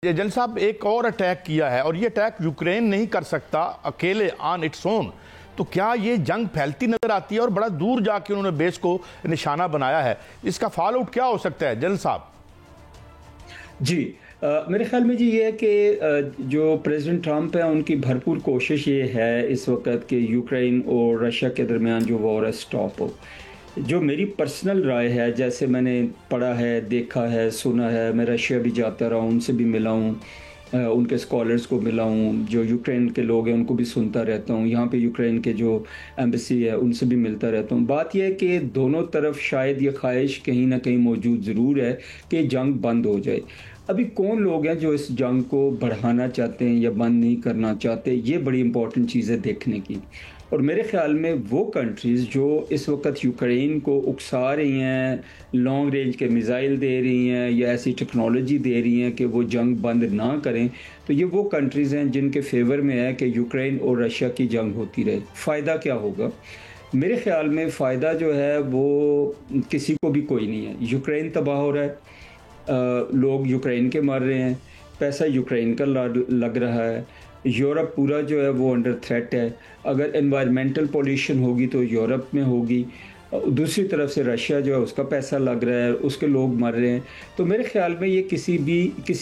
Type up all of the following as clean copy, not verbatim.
जल साहब, एक और अटैक किया है और ये अटैक यूक्रेन नहीं कर सकता अकेले ऑन इट्स ओन। तो क्या ये जंग फैलती नजर आती है और बड़ा दूर जाके उन्होंने बेस को निशाना बनाया है? इसका फॉल आउट क्या हो सकता है जल साहब? जी, मेरे ख्याल में जी ये है कि जो प्रेसिडेंट ट्रंप है उनकी भरपूर कोशिश ये है इस वक्त कि यूक्रेन और रशिया के दरमियान जो वॉर है स्टॉप हो। जो मेरी पर्सनल राय है, जैसे मैंने पढ़ा है, देखा है, सुना है, मैं रशिया भी जाता रहा हूँ, उनसे भी मिला हूँ, उनके स्कॉलर्स को मिला हूँ, जो यूक्रेन के लोग हैं उनको भी सुनता रहता हूँ, यहाँ पे यूक्रेन के जो एम्बेसी है उनसे भी मिलता रहता हूँ। बात यह है कि दोनों तरफ शायद ये ख्वाहिश कहीं ना कहीं मौजूद ज़रूर है कि जंग बंद हो जाए। अभी कौन लोग हैं जो इस जंग को बढ़ाना चाहते हैं या बंद नहीं करना चाहते, ये बड़ी इंपॉर्टेंट चीज़ है देखने की। और मेरे ख्याल में वो कंट्रीज़ जो इस वक्त यूक्रेन को उकसा रही हैं, लॉन्ग रेंज के मिज़ाइल दे रही हैं या ऐसी टेक्नोलॉजी दे रही हैं कि वो जंग बंद ना करें, तो ये वो कंट्रीज़ हैं जिनके फेवर में है कि यूक्रेन और रशिया की जंग होती रहे। फ़ायदा क्या होगा? मेरे ख्याल में फ़ायदा जो है वो किसी को भी कोई नहीं है। यूक्रेन तबाह हो रहा है, लोग यूक्रेन के मर रहे हैं, पैसा यूक्रेन का लग रहा है, यूरोप पूरा जो है वो अंडर थ्रेट है। अगर एनवायरमेंटल पॉल्यूशन होगी तो यूरोप में होगी, दूसरी तरफ से रशिया जो है उसका पैसा लग रहा है, उसके लोग मर रहे हैं। तो मेरे ख्याल में ये किसी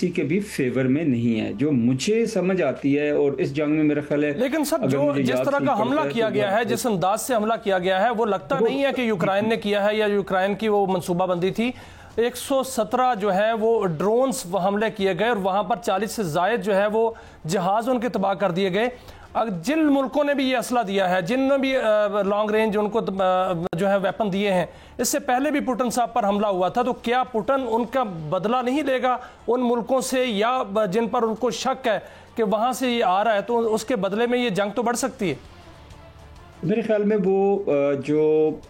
के भी फेवर में नहीं है, जो मुझे समझ आती है। और इस जंग में मेरा ख्याल है, लेकिन सर जो जिस तरह का हमला किया गया है, जिस अंदाज से हमला किया गया है, वो लगता नहीं है कि यूक्रेन ने किया है या यूक्रेन की वो मनसूबाबंदी थी। 117 जो है वो ड्रोन्स हमले किए गए और वहां पर 40 से ज़ायद जो है वो जहाज उनके तबाह कर दिए गए। जिन मुल्कों ने भी ये असला दिया है, जिनने भी लॉन्ग रेंज उनको जो है वेपन दिए हैं, इससे पहले भी पुतिन साहब पर हमला हुआ था। तो क्या पुतिन उनका बदला नहीं लेगा उन मुल्कों से, या जिन पर उनको शक है कि वहां से ये आ रहा है, तो उसके बदले में ये जंग तो बढ़ सकती है? मेरे ख्याल में वो जो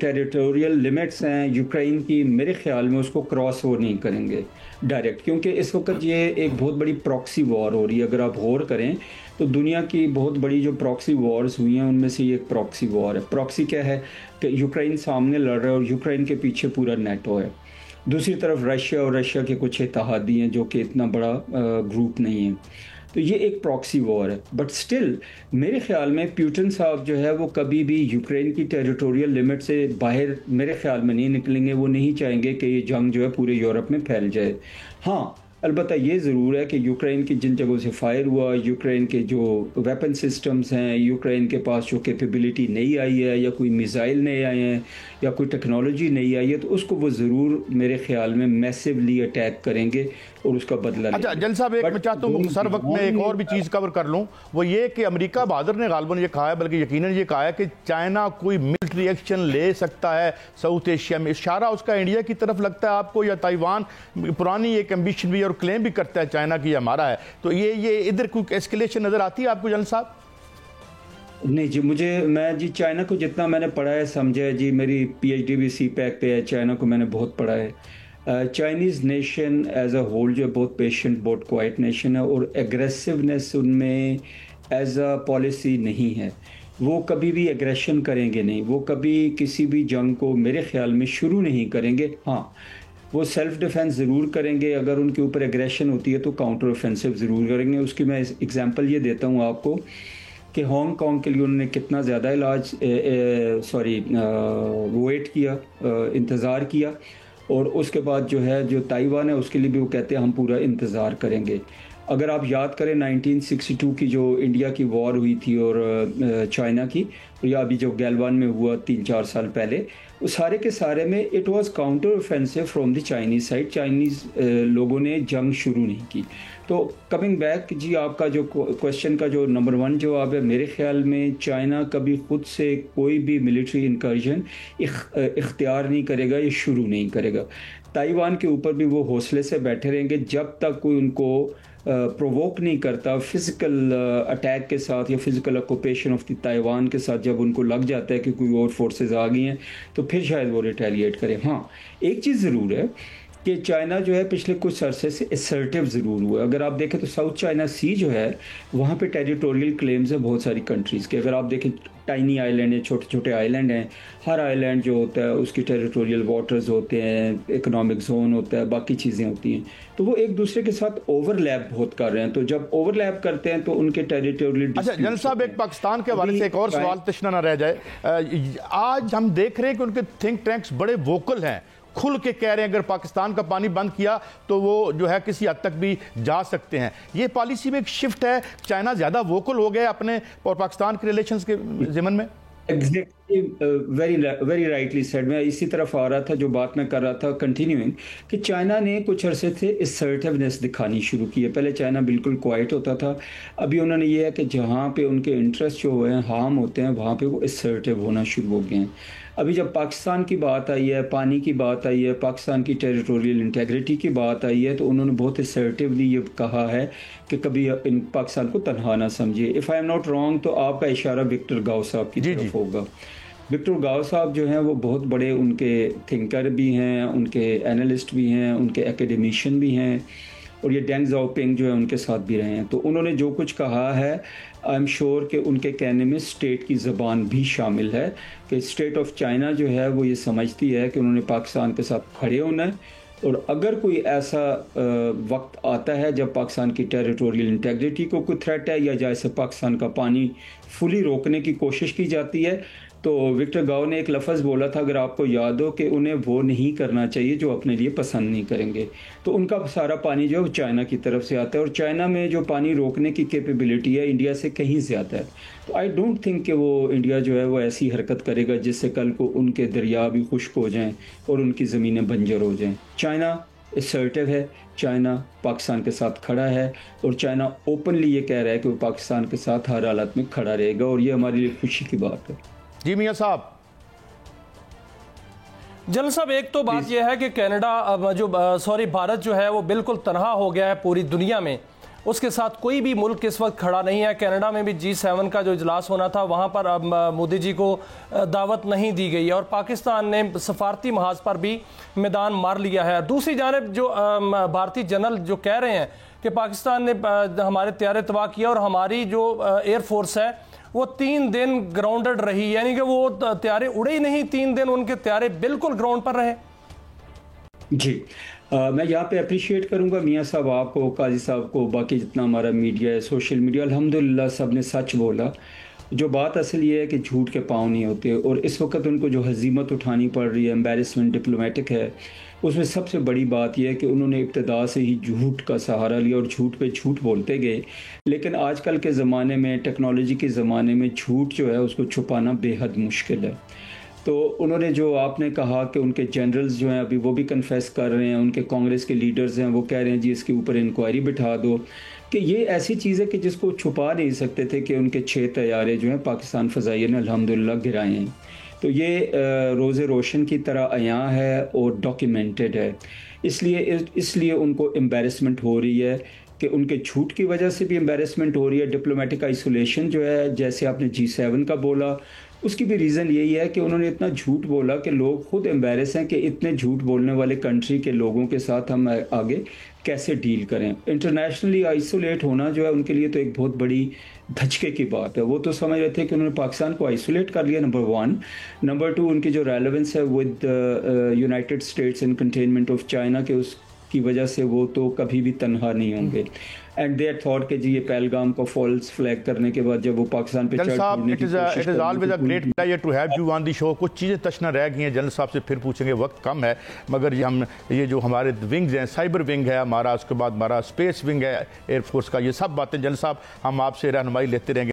टेरिटोरियल लिमिट्स हैं यूक्रेन की, मेरे ख्याल में उसको क्रॉस वो नहीं करेंगे डायरेक्ट, क्योंकि इस वक्त ये एक बहुत बड़ी प्रॉक्सी वॉर हो रही है। अगर आप गौर करें तो दुनिया की बहुत बड़ी जो प्रॉक्सी वॉर्स हुई हैं उनमें से ये एक प्रॉक्सी वॉर है। प्रॉक्सी क्या है कि यूक्रेन सामने लड़ रहा है और यूक्रेन के पीछे पूरा नेटो है, दूसरी तरफ रशिया और रशिया के कुछ इत्तेहादी हैं जो कि इतना बड़ा ग्रुप नहीं है। तो ये एक प्रॉक्सी वॉर है। बट स्टिल मेरे ख्याल में पुतिन साहब जो है वो कभी भी यूक्रेन की टेरिटोरियल लिमिट से बाहर मेरे ख्याल में नहीं निकलेंगे। वो नहीं चाहेंगे कि ये जंग जो है पूरे यूरोप में फैल जाए। हाँ, अलबत्ता ये ज़रूर है कि यूक्रेन की जिन जगहों से फायर हुआ, यूक्रेन के जो वेपन सिस्टम्स हैं, यूक्रेन के पास जो कैपेबिलिटी नहीं आई है या कोई मिसाइल नहीं आए हैं या कोई टेक्नोलॉजी नहीं आई है, तो उसको वो ज़रूर मेरे ख्याल में मैसिवली अटैक करेंगे और उसका बदला लेंगे। अच्छा जल साहब, एक मैं चाहता हूँ सर वक्त में एक और भी चीज़ कवर कर लूँ, वो ये कि अमेरिका बहादुर ने गालबन ये कहा है, बल्कि यकीनन ये कहा है कि चाइना कोई मिलिट्री एक्शन ले सकता है साउथ एशिया में। इशारा उसका इंडिया की तरफ लगता है आपको, या ताइवान पुरानी एक एम्बिशन भी और क्लेम भी करता है चाइना की हमारा है, तो ये इधर कोई एस्केलेशन नजर आती है आपको जल साहब? नहीं जी, मैं जी चाइना को जितना मैंने पढ़ा है, समझा है जी, मेरी पीएचडी भी CPAC पे है, चाइना को मैंने बहुत पढ़ा है। Chinese nation as a whole जो बहुत पेशेंट, बहुत क्वाइट नेशन है और एग्रेसिवनेस उनमें एज अ पॉलिसी नहीं है। वो कभी भी एग्रेशन करेंगे नहीं, वो कभी किसी भी जंग को मेरे ख्याल में शुरू नहीं करेंगे। हाँ, वो सेल्फ डिफेंस ज़रूर करेंगे, अगर उनके ऊपर एग्रेशन होती है तो काउंटर ऑफेंसिव ज़रूर करेंगे। उसकी मैं एग्जांपल ये देता हूँ आपको कि हांगकांग के लिए उन्होंने कितना ज़्यादा वेट किया, इंतज़ार किया, और उसके बाद जो ताइवान है उसके लिए भी वो कहते हैं हम पूरा इंतज़ार करेंगे। अगर आप याद करें 1962 की जो इंडिया की वॉर हुई थी और चाइना की, या अभी जो गैलवान में हुआ 3-4 साल पहले, वो सारे के सारे में it was counter offensive from the Chinese side. Chinese लोगों ने जंग शुरू नहीं की। तो कमिंग बैक जी, आपका जो क्वेश्चन का जो नंबर 1 जवाब है, मेरे ख्याल में चाइना कभी खुद से कोई भी मिलिट्री इंकर्जन इख्तियार नहीं करेगा, ये शुरू नहीं करेगा। ताइवान के ऊपर भी वो हौसले से बैठे रहेंगे जब तक कोई उनको प्रोवोक नहीं करता फिज़िकल अटैक के साथ या physical occupation of the Taiwan के साथ। जब उनको लग जाता है कि कोई और फोर्सेस आ गई हैं तो फिर शायद वो रिटेलिएट करें। हाँ, एक चीज़ ज़रूर है कि चाइना जो है पिछले कुछ अरसे से असर्टिव ज़रूर हुआ है। अगर आप देखें तो साउथ चाइना सी जो है वहाँ पे टेरिटोरियल क्लेम्स है बहुत सारी कंट्रीज़ के। अगर आप देखें टाइनी आइलैंड है, छोटे छोटे आइलैंड हैं, हर आइलैंड जो होता है उसकी टेरिटोरियल वाटर्स होते हैं, इकोनॉमिक जोन होता है, बाकी चीज़ें होती हैं, तो वो एक दूसरे के साथ ओवरलैप बहुत कर रहे हैं। तो जब ओवरलैप करते हैं तो उनके टेरिटोरियल। अच्छा जनरल साहब, एक पाकिस्तान के हवाले से एक और सवाल तशना ना रह जाए। आज हम देख रहे हैं कि उनके थिंक टैंक्स बड़े वोकल हैं, खुल के कह रहे हैं अगर पाकिस्तान का पानी बंद किया तो वो जो है किसी हद तक भी जा सकते हैं। ये पॉलिसी में एक शिफ्ट है, चाइना ज्यादा वोकल हो गया अपने और पाकिस्तान के रिलेशंस के ज़िमन में। Exactly, very rightly said. मैं इसी तरफ आ रहा था, जो बात मैं कर रहा था कंटिन्यूइंग, कि चाइना ने कुछ अरसे से असर्टिवनेस दिखानी शुरू की है। पहले चाइना बिल्कुल क्वाइट होता था, अभी उन्होंने ये है कि जहाँ पे उनके इंटरेस्ट जो हैं हार्म होते हैं वहाँ पे वो असर्टिव होना शुरू हो गए हैं। अभी जब पाकिस्तान की बात आई है, पानी की बात आई है, पाकिस्तान की टेरिटोरियल इंटेग्रिटी की बात आई है, तो उन्होंने बहुत असर्टिवली ये कहा है कि कभी इन पाकिस्तान को तनहा ना समझिए। If I am not wrong तो आपका इशारा विक्टर गाओ साहब की तरफ होगा। विक्टर गाओ साहब जो हैं वो बहुत बड़े उनके थिंकर भी हैं, उनके एनालिस्ट भी हैं, उनके एकेडमिशियन भी हैं, और ये डेंग ज़ाओपिंग जो है उनके साथ भी रहे हैं। तो उन्होंने जो कुछ कहा है, आई एम श्योर कि उनके कहने में स्टेट की ज़बान भी शामिल है, कि स्टेट ऑफ चाइना जो है वो ये समझती है कि उन्होंने पाकिस्तान के साथ खड़े होना है, और अगर कोई ऐसा वक्त आता है जब पाकिस्तान की टेरिटोरियल इंटेग्रिटी को कोई थ्रेट है, या जैसे पाकिस्तान का पानी फुली रोकने की कोशिश की जाती है, तो विक्टर गाओ ने एक लफ्ज़ बोला था, अगर आपको याद हो, कि उन्हें वो नहीं करना चाहिए जो अपने लिए पसंद नहीं करेंगे। तो उनका सारा पानी जो है वो चाइना की तरफ से आता है, और चाइना में जो पानी रोकने की कैपेबिलिटी है इंडिया से कहीं ज़्यादा है। तो आई डोंट थिंक कि वो इंडिया जो है वो ऐसी हरकत करेगा जिससे कल को उनके दरिया भी खुश्क हो जाएँ और उनकी ज़मीनें बंजर हो जाएँ। चाइना असर्टिव है, चाइना पाकिस्तान के साथ खड़ा है, और चाइना ओपनली ये कह रहा है कि वो पाकिस्तान के साथ हर हालत में खड़ा रहेगा, और ये हमारे लिए खुशी की बात है। जी मियां साहब। जनरल साहब, एक तो बात यह है कि भारत जो है वो बिल्कुल तनहा हो गया है पूरी दुनिया में, उसके साथ कोई भी मुल्क इस वक्त खड़ा नहीं है। कनाडा में भी G7 का जो इजलास होना था वहाँ पर अब मोदी जी को दावत नहीं दी गई है, और पाकिस्तान ने सफारती महाज पर भी मैदान मार लिया है। दूसरी जानब जो भारतीय जनरल जो कह रहे हैं कि पाकिस्तान ने हमारे तैयारे तबाह किया, और हमारी जो एयरफोर्स है वो 3 दिन ग्राउंडेड रही, यानी कि वो तैयारे उड़े ही नहीं, 3 दिन उनके तैयारे बिल्कुल ग्राउंड पर रहे। जी, मैं यहाँ पे अप्रिशिएट करूँगा मियाँ साहब आपको, काजी साहब को, बाकी जितना हमारा मीडिया है, सोशल मीडिया, अल्हम्दुलिल्लाह सब ने सच बोला। जो बात असल ये है कि झूठ के पाँव नहीं होते, और इस वक्त उनको जो हजीमत उठानी पड़ रही है, एम्बेरसमेंट डिप्लोमेटिक है, उसमें सबसे बड़ी बात यह है कि उन्होंने इब्तदा से ही झूठ का सहारा लिया और झूठ पे झूठ बोलते गए। लेकिन आजकल के ज़माने में, टेक्नोलॉजी के ज़माने में, झूठ जो है उसको छुपाना बेहद मुश्किल है। तो उन्होंने जो आपने कहा कि उनके जनरल्स जो हैं अभी वो भी कन्फेस कर रहे हैं, उनके कांग्रेस के लीडर्स हैं वो कह रहे हैं जी इसके ऊपर इंक्वायरी बिठा दो, कि ये ऐसी चीज़ है कि जिसको छुपा नहीं सकते थे कि उनके 6 तैयारे जो हैं पाकिस्तान फ़ज़ाइया ने अल्हम्दुलिल्लाह गिराए हैं। तो ये रोज़े रोशन की तरह अयां है और डॉक्यूमेंटेड है। इसलिए उनको एम्बेरसमेंट हो रही है, कि उनके झूठ की वजह से भी एम्बेरसमेंट हो रही है। डिप्लोमेटिक आइसोलेशन जो है, जैसे आपने G7 का बोला, उसकी भी रीज़न यही है कि उन्होंने इतना झूठ बोला कि लोग खुद एम्बेरस हैं कि इतने झूठ बोलने वाले कंट्री के लोगों के साथ हम आगे कैसे डील करें। इंटरनेशनली आइसोलेट होना जो है उनके लिए तो एक बहुत बड़ी धचके की बात है। वो तो समझ रहे थे कि उन्होंने पाकिस्तान को आइसोलेट कर लिया, नंबर 1। नंबर 2, उनकी जो रेलेवेंस है with United states in containment of China, के उसकी वजह से वो तो कभी भी तनहा नहीं होंगे। एंड देयर थॉट कि जी ये पहलगाम को फॉल्स फ्लैग करने के बाद जब वो पाकिस्तान पे जनरल साहब, it is always a great pleasure to have you on the show. कुछ चीज़ें तशना रह गई हैं, जनरल साहब से फिर पूछेंगे, वक्त कम है, मगर ये जो हमारे विंग्स हैं, साइबर विंग है हमारा, उसके बाद हमारा स्पेस विंग है एयरफोर्स का, ये सब बातें जनरल साहब हम आपसे रहनुमाई लेते रहेंगे।